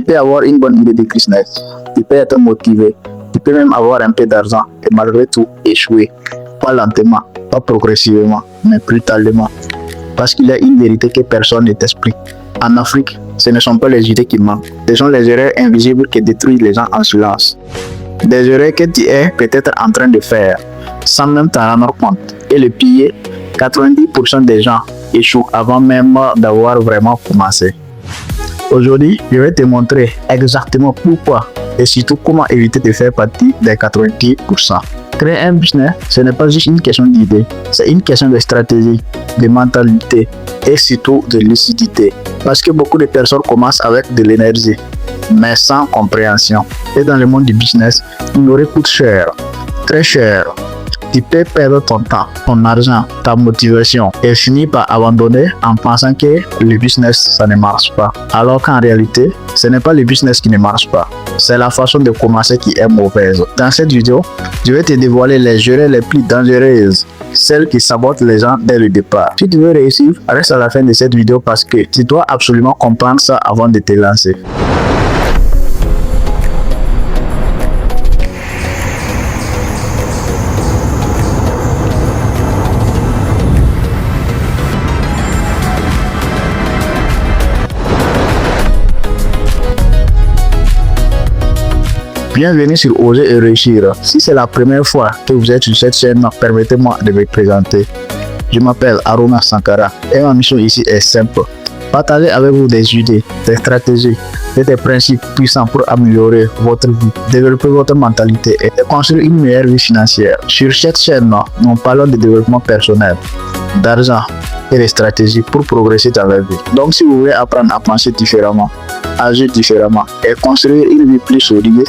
peux avoir une bonne idée de business, tu peux être motivé, tu peux même avoir un peu d'argent et malgré tout échouer. Pas lentement, pas progressivement, mais brutalement. Parce qu'il y a une vérité que personne ne t'explique. En Afrique, ce ne sont pas les idées qui manquent, ce sont les erreurs invisibles qui détruisent les gens en silence. Des erreurs que tu es peut-être en train de faire sans même t'en rendre compte. Et le pire, 90% des gens échouent avant même d'avoir vraiment commencé. Aujourd'hui, je vais te montrer exactement pourquoi et surtout comment éviter de faire partie des 90%. Créer un business, ce n'est pas juste une question d'idée, c'est une question de stratégie, de mentalité et surtout de lucidité. Parce que beaucoup de personnes commencent avec de l'énergie, mais sans compréhension. Et dans le monde du business, ignorer coûte cher, très cher. Tu peux perdre ton temps, ton argent, ta motivation et finir par abandonner en pensant que le business, ça ne marche pas. Alors qu'en réalité, ce n'est pas le business qui ne marche pas, c'est la façon de commencer qui est mauvaise. Dans cette vidéo, je vais te dévoiler les erreurs les plus dangereuses, celles qui sabotent les gens dès le départ. Si tu veux réussir, reste à la fin de cette vidéo parce que tu dois absolument comprendre ça avant de te lancer. Bienvenue sur Oser et Réussir. Si c'est la première fois que vous êtes sur cette chaîne, permettez-moi de me présenter. Je m'appelle Aruna Sankara et ma mission ici est simple. Partager avec vous des idées, des stratégies et des principes puissants pour améliorer votre vie, développer votre mentalité et construire une meilleure vie financière. Sur cette chaîne, nous parlons de développement personnel, d'argent et de stratégies pour progresser dans la vie. Donc si vous voulez apprendre à penser différemment, agir différemment et construire une vie plus solide,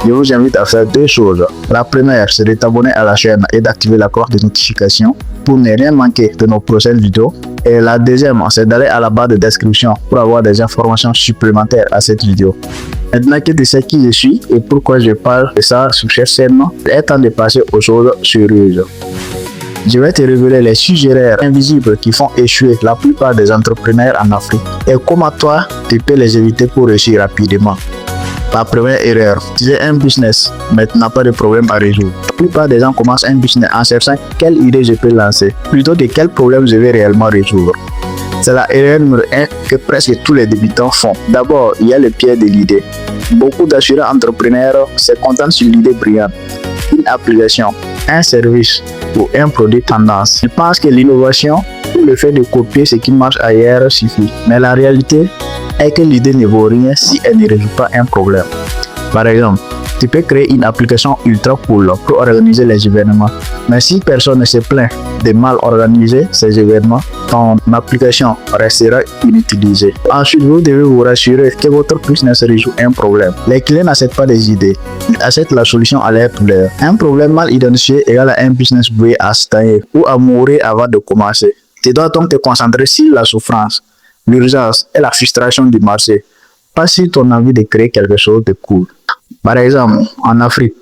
je vous invite à faire deux choses. La première, c'est de t'abonner à la chaîne et d'activer la cloche de notification pour ne rien manquer de nos prochaines vidéos. Et la deuxième, c'est d'aller à la barre de description pour avoir des informations supplémentaires à cette vidéo. Maintenant que tu sais qui je suis et pourquoi je parle de ça sur cette chaîne, il est temps de passer aux choses sérieuses. Je vais te révéler les 6 erreurs invisibles qui font échouer la plupart des entrepreneurs en Afrique et comment toi, tu peux les éviter pour réussir rapidement. La première erreur, tu as un business, mais tu n'as pas de problème à résoudre. La plupart des gens commencent un business en cherchant quelle idée je peux lancer, plutôt que quel problème je vais réellement résoudre. C'est la erreur numéro 1 que presque tous les débutants font. D'abord, il y a le pied de l'idée. Beaucoup d'assurés entrepreneurs se contentent sur l'idée brillante, une application, un service ou un produit tendance. Ils pensent que l'innovation ou le fait de copier ce qui marche ailleurs suffit. Mais la réalité est que l'idée ne vaut rien si elle ne résout pas un problème. Par exemple, tu peux créer une application ultra cool pour organiser les événements. Mais si personne ne se plaint de mal organiser ces événements, ton application restera inutilisée. Ensuite, vous devez vous rassurer que votre business résout un problème. Les clients n'achètent pas des idées, ils achètent la solution à leur douleur. Un problème mal identifié égale à un business voué à stagner ou à mourir avant de commencer. Tu dois donc te concentrer sur la souffrance, l'urgence et la frustration du marché, pas sur ton envie de créer quelque chose de cool. Par exemple, en Afrique,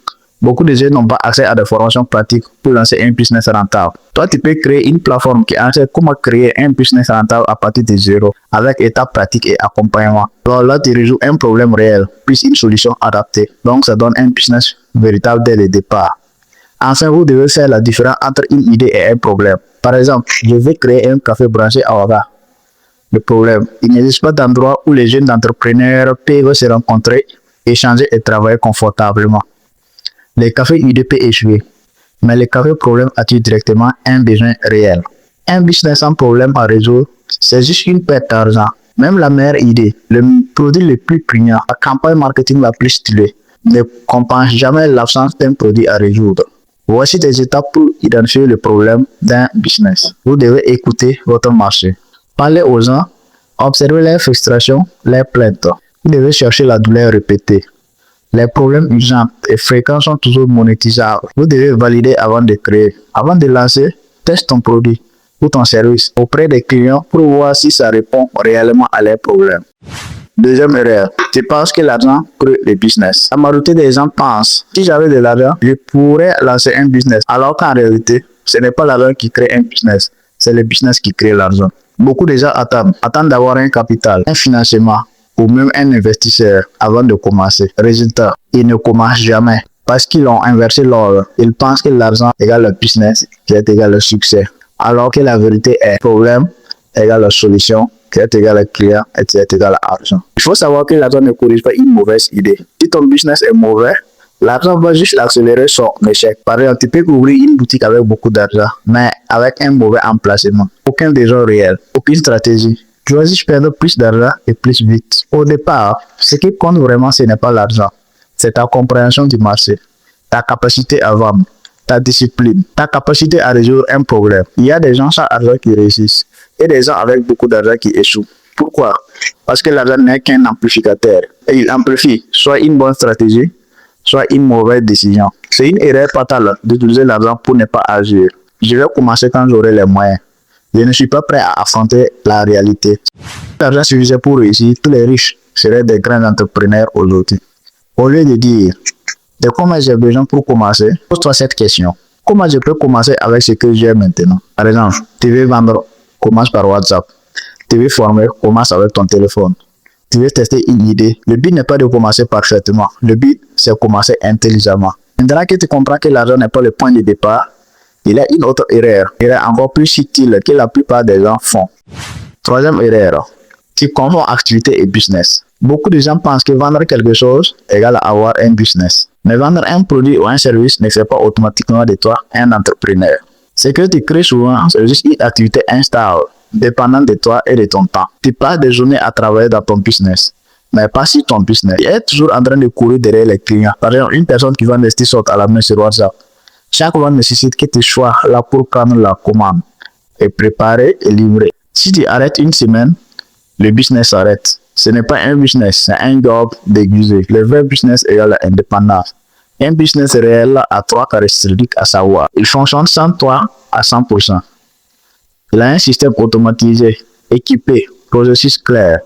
beaucoup de jeunes n'ont pas accès à des formations pratiques pour lancer un business rentable. Toi, tu peux créer une plateforme qui enseigne comment créer un business rentable à partir de zéro, avec étapes pratiques et accompagnement. Alors là, tu résous un problème réel, puis une solution adaptée. Donc, ça donne un business véritable dès le départ. Enfin, vous devez faire la différence entre une idée et un problème. Par exemple, je veux créer un café branché à Ouaga. Le problème, il n'existe pas d'endroit où les jeunes entrepreneurs peuvent se rencontrer, échanger et travailler confortablement. Les cafés idées peuvent échouer, mais les cafés problèmes attirent directement un besoin réel. Un business sans problème à résoudre, c'est juste une perte d'argent. Même la meilleure idée, le produit le plus prégnant, la campagne marketing la plus stylée, ne compense jamais l'absence d'un produit à résoudre. Voici des étapes pour identifier le problème d'un business. Vous devez écouter votre marché. Parlez aux gens, observez leurs frustrations, leurs plaintes. Vous devez chercher la douleur répétée. Les problèmes urgents et fréquents sont toujours monétisables. Vous devez valider avant de créer. Avant de lancer, teste ton produit ou ton service auprès des clients pour voir si ça répond réellement à leurs problèmes. Deuxième erreur, tu penses que l'argent crée le business. La majorité des gens pensent, si j'avais de l'argent, je pourrais lancer un business. Alors qu'en réalité, ce n'est pas l'argent qui crée un business, c'est le business qui crée l'argent. Beaucoup de gens attendent d'avoir un capital, un financement ou même un investisseur avant de commencer. Résultat, ils ne commencent jamais parce qu'ils ont inversé l'ordre. Ils pensent que l'argent égale le business qui est égal le succès. Alors que la vérité est problème égale la solution qui est égal le client et qui est égal à l'argent. Il faut savoir que l'argent ne corrige pas une mauvaise idée. Si ton business est mauvais, l'argent va juste accélérer son échec. Par exemple, tu peux ouvrir une boutique avec beaucoup d'argent, mais avec un mauvais emplacement. Aucun déjà réel, aucune stratégie. Tu vas juste perdre plus d'argent et plus vite. Au départ, ce qui compte vraiment, ce n'est pas l'argent. C'est ta compréhension du marché, ta capacité à vendre, ta discipline, ta capacité à résoudre un problème. Il y a des gens sans argent qui réussissent et des gens avec beaucoup d'argent qui échouent. Pourquoi? Parce que l'argent n'est qu'un amplificateur. Et il amplifie soit une bonne stratégie, soit une mauvaise décision. C'est une erreur fatale d'utiliser l'argent pour ne pas agir. Je vais commencer quand j'aurai les moyens. Je ne suis pas prêt à affronter la réalité. Si l'argent suffisait pour réussir, tous les riches seraient des grands entrepreneurs aujourd'hui. Au lieu de dire de comment j'ai besoin pour commencer, pose-toi cette question. Comment je peux commencer avec ce que j'ai maintenant? Par exemple, tu veux vendre, commence par WhatsApp. Tu veux former, commence avec ton téléphone. Tu veux tester une idée. Le but n'est pas de commencer parfaitement. Le but, c'est de commencer intelligemment. Maintenant que tu comprends que l'argent n'est pas le point de départ, il y a une autre erreur. Une erreur encore plus subtile que la plupart des gens font. Troisième erreur. Tu confonds activité et business. Beaucoup de gens pensent que vendre quelque chose égale à avoir un business. Mais vendre un produit ou un service ne fait pas automatiquement de toi un entrepreneur. Ce que tu crées souvent, c'est juste une activité instable, dépendant de toi et de ton temps. Tu passes des journées à travailler dans ton business, mais pas si ton business. Tu es toujours en train de courir derrière les clients. Par exemple, une personne qui vend des t-shirts à la main sur WhatsApp. Chaque vente nécessite que tu sois là pour prendre la commande et préparer et livrer. Si tu arrêtes une semaine, le business s'arrête. Ce n'est pas un business, c'est un job déguisé. Le vrai business égale l'indépendance. Un business réel a trois caractéristiques à savoir. Il fonctionne sans toi à 100%. Il a un système automatisé, équipé, processus clair.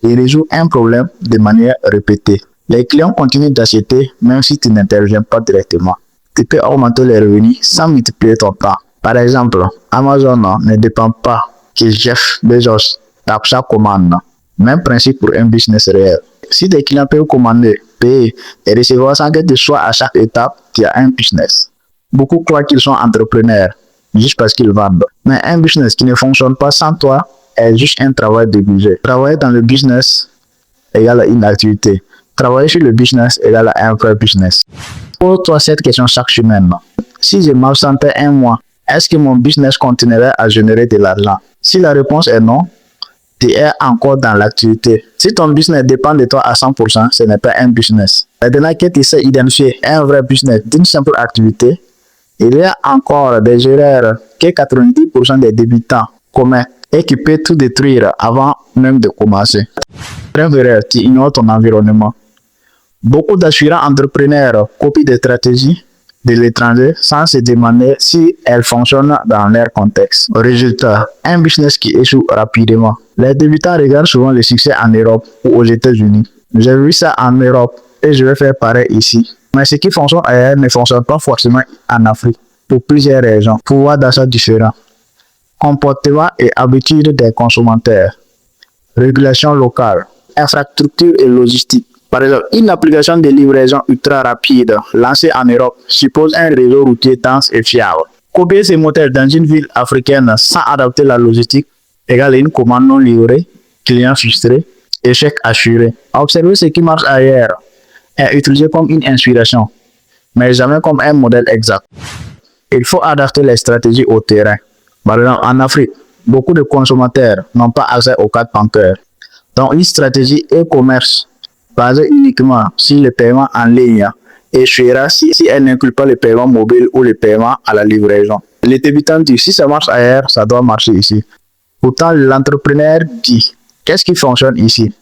Il résout un problème de manière répétée. Les clients continuent d'acheter même si tu n'interviens pas directement. Tu peux augmenter les revenus sans multiplier ton temps. Par exemple, Amazon ne dépend pas que Jeff Bezos tape sa commande. Même principe pour un business réel. Si des clients peuvent commander, payer et recevoir sans que tu sois à chaque étape, tu as un business. Beaucoup croient qu'ils sont entrepreneurs juste parce qu'ils vendent. Mais un business qui ne fonctionne pas sans toi est juste un travail de budget. Travailler dans le business égale à une activité. Travailler sur le business égale à un vrai business. Pose-toi cette question chaque semaine. Si je m'absentais un mois, est-ce que mon business continuerait à générer de l'argent? Si la réponse est non, tu es encore dans l'activité. Si ton business dépend de toi à 100%, ce n'est pas un business. Maintenant que tu sais identifier un vrai business d'une simple activité, il y a encore des erreurs que 90% des débutants commettent et qui peuvent tout détruire avant même de commencer. Première erreur, tu ignores ton environnement. Beaucoup d'aspirants entrepreneurs copient des stratégies de l'étranger sans se demander si elles fonctionnent dans leur contexte. Résultat, un business qui échoue rapidement. Les débutants regardent souvent le succès en Europe ou aux États-Unis. J'ai vu ça en Europe et je vais faire pareil ici. Mais ce qui fonctionne ailleurs ne fonctionne pas forcément en Afrique pour plusieurs raisons. Pouvoir d'achat différent, comportement et habitudes des consommateurs, régulation locale, infrastructure et logistique. Par exemple, une application de livraison ultra rapide lancée en Europe suppose un réseau routier dense et fiable. Copier ces modèles dans une ville africaine sans adapter la logistique égale une commande non livrée, client frustré, échec assuré. Observer ce qui marche ailleurs est utilisé comme une inspiration, mais jamais comme un modèle exact. Il faut adapter les stratégies au terrain. Par exemple, en Afrique, beaucoup de consommateurs n'ont pas accès aux cartes bancaires. Donc, une stratégie e-commerce basée uniquement sur le paiement en ligne échouera si elle n'inclut pas le paiement mobile ou le paiement à la livraison. Les débutants disent si ça marche ailleurs, ça doit marcher ici. Pourtant, l'entrepreneur dit qu'est-ce qui fonctionne ici?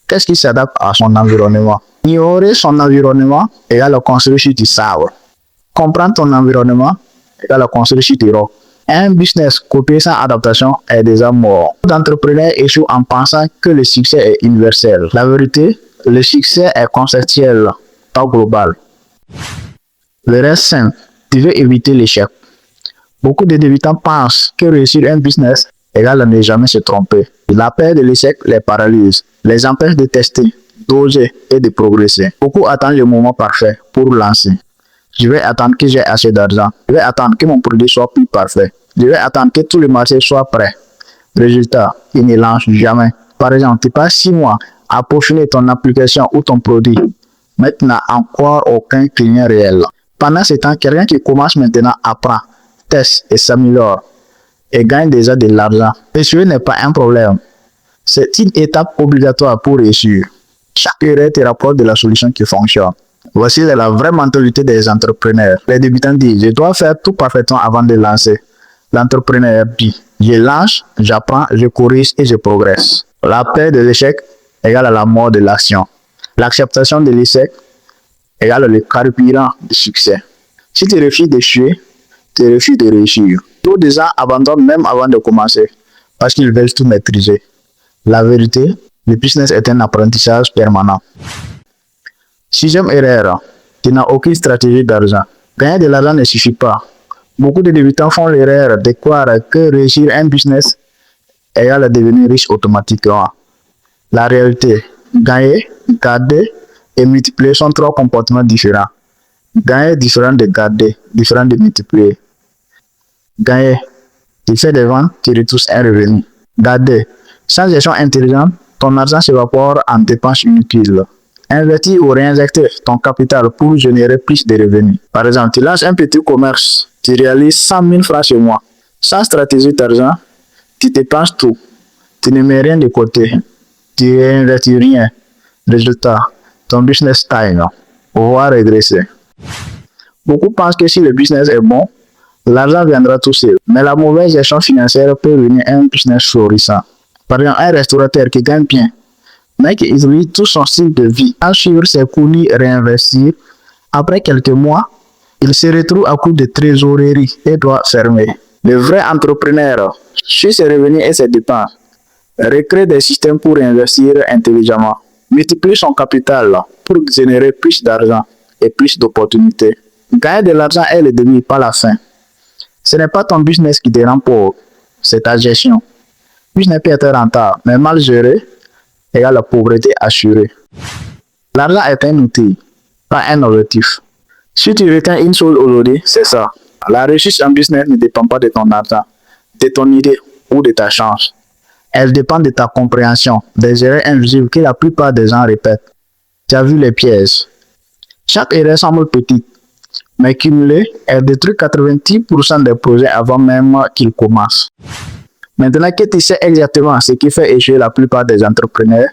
Qu'est-ce qui s'adapte à son environnement? Ignorer son environnement égale le construire sur du sabre. Comprendre ton environnement égale le construire sur du roc. Un business copié sans adaptation est déjà mort. Beaucoup d'entrepreneurs échouent en pensant que le succès est universel. La vérité, le succès est conceptuel, pas global. Le reste simple, tu veux éviter l'échec. Beaucoup de débutants pensent que réussir un business égale à ne jamais se tromper. La peur de l'échec les paralyse. les empêche de tester, d'oser et de progresser. Beaucoup attendent le moment parfait pour lancer. Je vais attendre que j'ai assez d'argent. Je vais attendre que mon produit soit plus parfait. Je vais attendre que tout le marché soit prêt. Résultat, il ne lance jamais. Par exemple, tu passes 6 mois à peaufiner ton application ou ton produit, mais tu n'as encore aucun client réel. Pendant ce temps, quelqu'un qui commence maintenant apprend, teste et s'améliore et gagne déjà de l'argent. Et ce n'est pas un problème. C'est une étape obligatoire pour réussir. Chaque erreur te rapproche de la solution qui fonctionne. Voici la vraie mentalité des entrepreneurs. Les débutants disent, je dois faire tout parfaitement avant de lancer. L'entrepreneur dit, je lance, j'apprends, je corrige et je progresse. La peur de l'échec égale à la mort de l'action. L'acceptation de l'échec égale le carburant du succès. Si tu refuses d'échouer, tu refuses de réussir. Tous les gens abandonnent même avant de commencer parce qu'ils veulent tout maîtriser. La vérité, le business est un apprentissage permanent. Sixième erreur, tu n'as aucune stratégie d'argent. Gagner de l'argent ne suffit pas. Beaucoup de débutants font l'erreur de croire que réussir un business égale à devenir riche automatiquement. La réalité, gagner, garder et multiplier sont 3 comportements différents. Gagner est différent de garder, différent de multiplier. Gagner, tu fais des ventes, tu retouches un revenu. Garder, sans gestion intelligente, ton argent s'évapore en dépenses inutiles. Investir ou réinjecter ton capital pour générer plus de revenus. Par exemple, tu lances un petit commerce, tu réalises 100 000 francs sur mois. Sans stratégie d'argent, tu dépenses tout. Tu ne mets rien de côté. Tu réinvestis rien. Résultat, ton business stagne, voire régresser. Beaucoup pensent que si le business est bon, l'argent viendra tout seul. Mais la mauvaise gestion financière peut ruiner un business florissant. Par exemple, un restaurateur qui gagne bien, mais qui utilise tout son style de vie à suivre ses coûts ni réinvestir, après quelques mois, il se retrouve à coup de trésorerie et doit fermer. Le vrai entrepreneur, sur ses revenus et ses dépenses, recrée des systèmes pour investir intelligemment, multiplie son capital pour générer plus d'argent et plus d'opportunités. Gagner de l'argent est le début, pas la fin. Ce n'est pas ton business qui te rend pauvre, c'est ta gestion. Business peut être rentable, mais mal géré égale la pauvreté assurée. L'argent est un outil, pas un objectif. Si tu retiens une chose aujourd'hui, c'est ça. La réussite en business ne dépend pas de ton argent, de ton idée ou de ta chance. Elle dépend de ta compréhension, des erreurs invisibles que la plupart des gens répètent. Tu as vu les pièges. Chaque erreur semble petite, mais cumulée, elle détruit 90% des projets avant même qu'ils commencent. Maintenant que tu sais exactement ce qui fait échouer la plupart des entrepreneurs,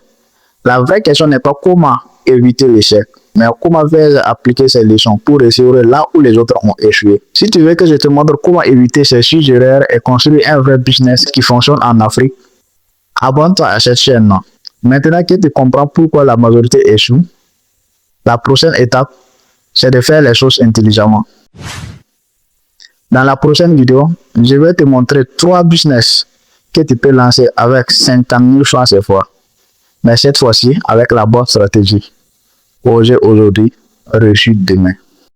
la vraie question n'est pas comment éviter l'échec, mais comment faire appliquer ces leçons pour réussir là où les autres ont échoué. Si tu veux que je te montre comment éviter ces 6 erreurs et construire un vrai business qui fonctionne en Afrique, abonne-toi à cette chaîne. Maintenant que tu comprends pourquoi la majorité échoue, la prochaine étape, c'est de faire les choses intelligemment. Dans la prochaine vidéo, je vais te montrer 3 business que tu peux lancer avec 50 000 francs cette fois. Mais cette fois-ci, avec la bonne stratégie. Oser aujourd'hui, réussir demain.